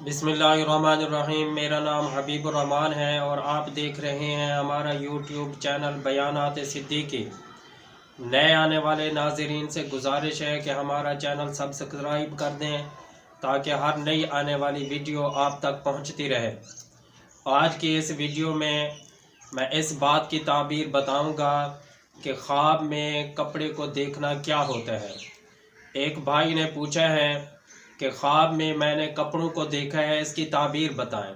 बिस्मिल्लाहिर्रहमानिर्रहीम। मेरा नाम हबीब الرحमान है और आप देख रहे हैं हमारा यूट्यूब चैनल बयानात सिद्दीकी। नए आने वाले नाजरीन से गुजारिश है कि हमारा चैनल सब्सक्राइब कर दें ताकि हर नई आने वाली वीडियो आप तक पहुंचती रहे। आज की इस वीडियो में मैं इस बात की ताबीर बताऊंगा कि ख्वाब में कपड़े को देखना क्या होता है। एक भाई ने पूछा है कि ख्वाब में मैंने कपड़ों को देखा है, इसकी ताबीर बताएं।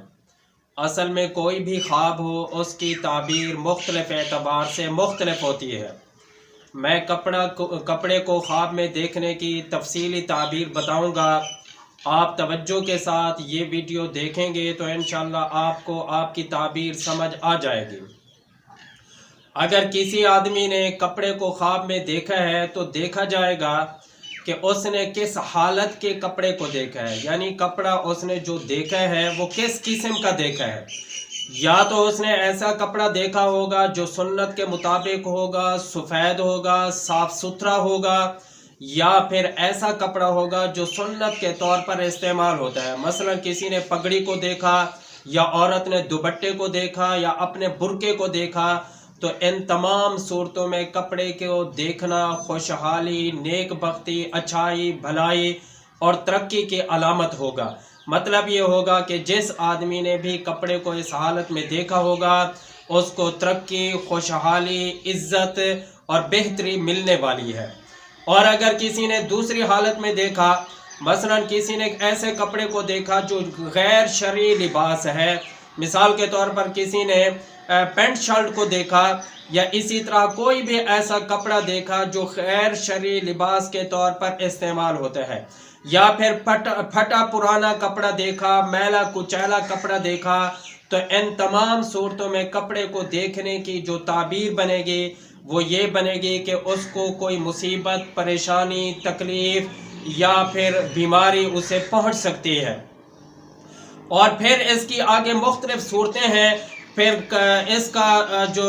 असल में कोई भी ख्वाब हो उसकी ताबीर मुख्तलिफ एतबार से मुख्तलिफ होती है। मैं कपड़े को ख्वाब में देखने की तफसीली ताबीर बताऊंगा। आप तवज्जो के साथ ये वीडियो देखेंगे तो इंशाअल्लाह आपको आपकी ताबीर समझ आ जाएगी। अगर किसी आदमी ने कपड़े को ख्वाब में देखा है तो देखा जाएगा कि उसने किस हालत के कपड़े को देखा है, यानी कपड़ा उसने जो देखा है वो किस किस्म का देखा है। या तो उसने ऐसा कपड़ा देखा होगा जो सुन्नत के मुताबिक होगा, सफ़ेद होगा, साफ सुथरा होगा, या फिर ऐसा कपड़ा होगा जो सुन्नत के तौर पर इस्तेमाल होता है। मसलन किसी ने पगड़ी को देखा, या औरत ने दुपट्टे को देखा, या अपने बुर्के को देखा, तो इन तमाम सूरतों में कपड़े को देखना खुशहाली, नेक बख्ती, अच्छाई, भलाई और तरक्की की अलामत होगा। मतलब ये होगा कि जिस आदमी ने भी कपड़े को इस हालत में देखा होगा उसको तरक्की, खुशहाली, इज्जत और बेहतरी मिलने वाली है। और अगर किसी ने दूसरी हालत में देखा, मसलन किसी ने ऐसे कपड़े को देखा जो गैर शरई लिबास है, मिसाल के तौर पर किसी ने पैंट शर्ट को देखा, या इसी तरह कोई भी ऐसा कपड़ा देखा जो गैर शरई लिबास के तौर पर इस्तेमाल होता है, या फिर फटा पुराना कपड़ा देखा, मैला कुचैला कपड़ा देखा, तो इन तमाम सूरतों में कपड़े को देखने की जो ताबीर बनेगी वो ये बनेगी कि उसको कोई मुसीबत, परेशानी, तकलीफ या फिर बीमारी उसे पहुंच सकती है। और फिर इसकी आगे मुख्तलिफ सूरतें हैं। फिर इसका जो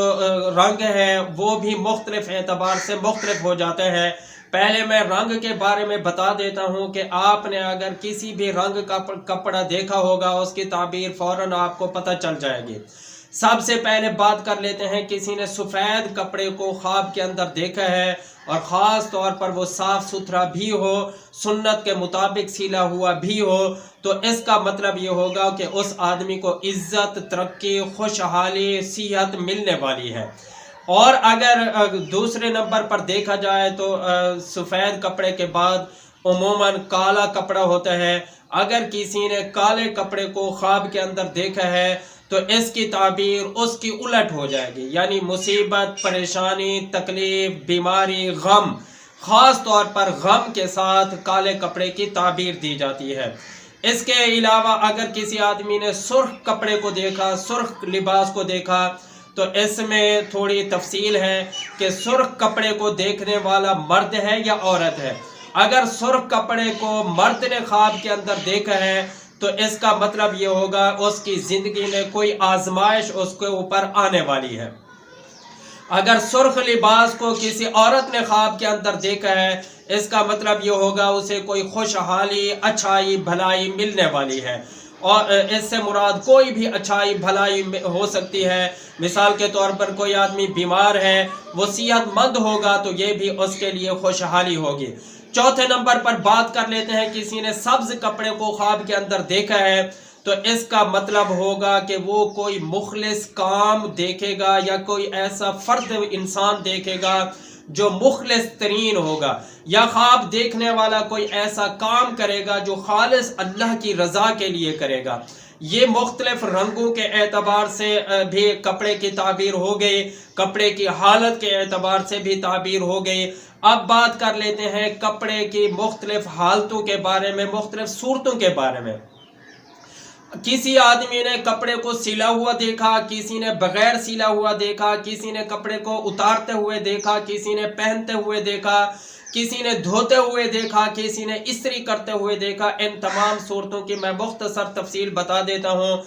रंग है वो भी मुख्तलिफ एतबार से मुख्तलिफ हो जाते हैं। पहले मैं रंग के बारे में बता देता हूँ कि आपने अगर किसी भी रंग का कपड़ा देखा होगा उसकी ताबीर फ़ौरन आपको पता चल जाएगी। सबसे पहले बात कर लेते हैं, किसी ने सफ़ेद कपड़े को ख्वाब के अंदर देखा है और ख़ास तौर पर वो साफ़ सुथरा भी हो, सुन्नत के मुताबिक सिला हुआ भी हो, तो इसका मतलब ये होगा कि उस आदमी को इज़्ज़त, तरक्की, खुशहाली, सेहत मिलने वाली है। और अगर दूसरे नंबर पर देखा जाए तो सफ़ेद कपड़े के बाद उमूमन काला कपड़ा होता है। अगर किसी ने काले कपड़े को ख्वाब के अंदर देखा है तो इसकी ताबीर उसकी उलट हो जाएगी, यानी मुसीबत, परेशानी, तकलीफ, बीमारी, गम, ख़ास तौर पर गम के साथ काले कपड़े की ताबीर दी जाती है। इसके अलावा अगर किसी आदमी ने सुर्ख कपड़े को देखा, सुर्ख लिबास को देखा, तो इसमें थोड़ी तफसील है कि सुर्ख कपड़े को देखने वाला मर्द है या औरत है। अगर सुर्ख कपड़े को मर्द ने ख्वाब के अंदर देखा है तो इसका मतलब ये होगा उसकी ज़िंदगी में कोई आजमाइश उसके ऊपर आने वाली है। अगर सुर्ख लिबास को किसी औरत ने ख्वाब के अंदर देखा है, इसका मतलब ये होगा उसे कोई खुशहाली, अच्छाई, भलाई मिलने वाली है। और इससे मुराद कोई भी अच्छाई, भलाई हो सकती है। मिसाल के तौर पर कोई आदमी बीमार है, वो सेहतमंद होगा तो ये भी उसके लिए खुशहाली होगी। चौथे नंबर पर बात कर लेते हैं, किसी ने सब्ज कपड़े को ख्वाब के अंदर देखा है तो इसका मतलब होगा कि वो कोई मुखलिस काम देखेगा या कोई ऐसा फर्द इंसान देखेगा जो मुखलिस तरीन होगा, या ख्वाब देखने वाला कोई ऐसा काम करेगा जो खालिस अल्लाह की रज़ा के लिए करेगा। ये मुख्तलिफ रंगों के एतबार से भी कपड़े की ताबीर हो गई, कपड़े की हालत के एतबार से भी ताबीर हो गई। अब बात कर लेते हैं कपड़े की मुख्तलिफ हालतों के बारे में, मुख्तलिफ सूरतों के बारे में। किसी आदमी ने कपड़े को सिला हुआ देखा, किसी ने बगैर सिला हुआ देखा, किसी ने कपड़े को उतारते हुए देखा, किसी ने पहनते हुए देखा, किसी ने धोते हुए देखा, किसी ने इस्त्री करते हुए देखा। इन तमाम सूरतों की मैं मुख्तसर तफसील बता देता हूँ।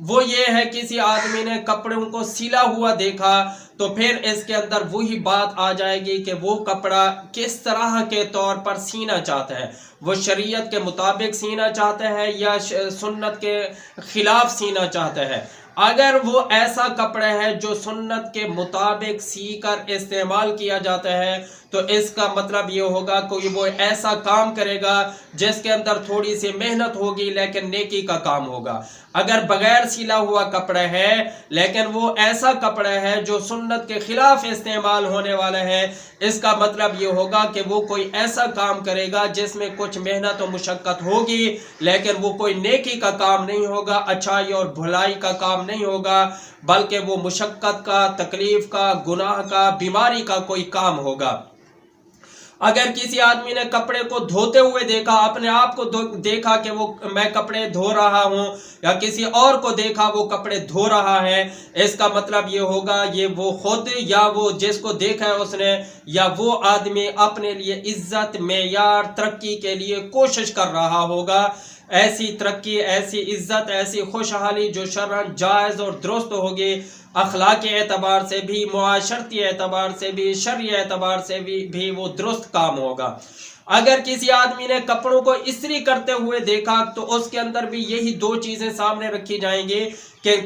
وہ یہ ہے کسی آدمی نے کپڑوں کو سلا ہوا دیکھا تو پھر اس کے اندر وہی بات آ جائے گی کہ وہ کپڑا کس طرح کے طور پر سینا چاہتا ہے، وہ شریعت کے مطابق سینا چاہتا ہے یا سنت کے خلاف سینا چاہتا ہے۔ اگر وہ ایسا کپڑا ہے جو سنت کے مطابق سی کر استعمال کیا جاتا ہے تو اس کا مطلب یہ ہوگا کہ وہ ایسا کام کرے گا جس کے اندر تھوڑی سی محنت ہوگی لیکن نیکی کا کام ہوگا۔ اگر بغیر سلا ہوا کپڑا ہے لیکن وہ ایسا کپڑا ہے جو سنت کے خلاف استعمال ہونے والا ہے، اس کا مطلب یہ ہوگا کہ وہ کوئی ایسا کام کرے گا جس میں کچھ محنت و مشقت ہوگی لیکن وہ کوئی نیکی کا کام نہیں ہوگا، اچھائی اور بھلائی کا کام نہیں ہوگا، بلکہ وہ مشقت کا، تکلیف کا، گناہ کا، بیماری کا کوئی کام ہوگا۔ اگر کسی آدمی نے کپڑے کو دھوتے ہوئے دیکھا، اپنے آپ کو دیکھا کہ وہ میں کپڑے دھو رہا ہوں، یا کسی اور کو دیکھا وہ کپڑے دھو رہا ہے، اس کا مطلب یہ ہوگا یہ وہ خود یا وہ جس کو دیکھا ہے اس نے یا وہ آدمی اپنے لیے عزت، معیار، ترقی کے لیے کوشش کر رہا ہوگا۔ ایسی ترقی، ایسی عزت، ایسی خوشحالی جو شرعاً جائز اور درست ہوگی، اخلاقی اعتبار سے بھی، معاشرتی اعتبار سے بھی، شرعی اعتبار سے بھی وہ درست کام ہوگا۔ اگر کسی آدمی نے کپڑوں کو استری کرتے ہوئے دیکھا تو اس کے اندر بھی یہی دو چیزیں سامنے رکھی جائیں گی کہ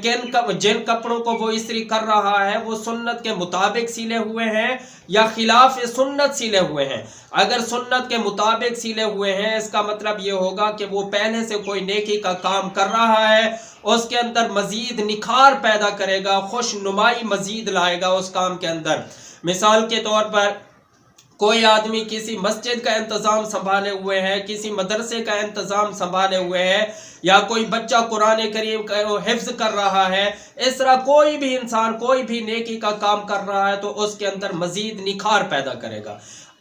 جن کپڑوں کو وہ استری کر رہا ہے وہ سنت کے مطابق سلے ہوئے ہیں یا خلاف سنت سلے ہوئے ہیں۔ اگر سنت کے مطابق سلے ہوئے ہیں اس کا مطلب یہ ہوگا کہ وہ پہلے سے کوئی نیکی کا کام کر رہا ہے، اس کے اندر مزید نکھار پیدا کرے گا، خوش نمائی مزید لائے گا اس کام کے اندر۔ مثال کے طور پر کوئی آدمی کسی مسجد کا انتظام سنبھالے ہوئے ہے، کسی مدرسے کا انتظام سنبھالے ہوئے ہے، یا کوئی بچہ قرآن کریم کا حفظ کر رہا ہے، اس طرح کوئی بھی انسان کوئی بھی نیکی کا کام کر رہا ہے تو اس کے اندر مزید نکھار پیدا کرے گا۔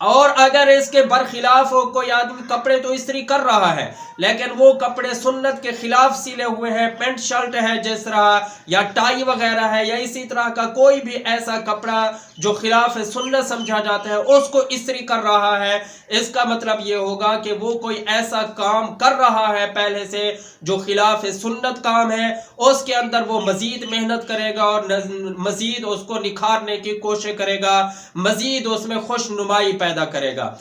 اور اگر اس کے برخلاف کوئی آدمی کپڑے تو استری کر رہا ہے لیکن وہ کپڑے سنت کے خلاف سلے ہوئے ہیں، پینٹ شرٹ ہے جس طرح، یا ٹائی وغیرہ ہے، یا اسی طرح کا کوئی بھی ایسا کپڑا جو خلاف سنت سمجھا جاتا ہے اس کو استری کر رہا ہے، اس کا مطلب یہ ہوگا کہ وہ کوئی ایسا کام کر رہا ہے پہلے سے جو خلاف سنت کام ہے، اس کے اندر وہ مزید محنت کرے گا اور مزید اس کو نکھارنے کی کوشش کرے گا، مزید اس میں خوش نمائی پیدا کرے گا۔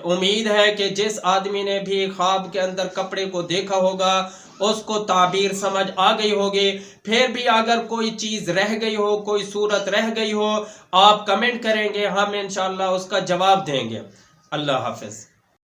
امید ہے کہ جس آدمی نے بھی خواب کے اندر کپڑے کو دیکھا ہوگا اس کو تعبیر سمجھ آ گئی ہوگی۔ پھر بھی اگر کوئی چیز رہ گئی ہو، کوئی صورت رہ گئی ہو، آپ کمنٹ کریں گے، ہم انشاءاللہ اس کا جواب دیں گے۔ اللہ حافظ۔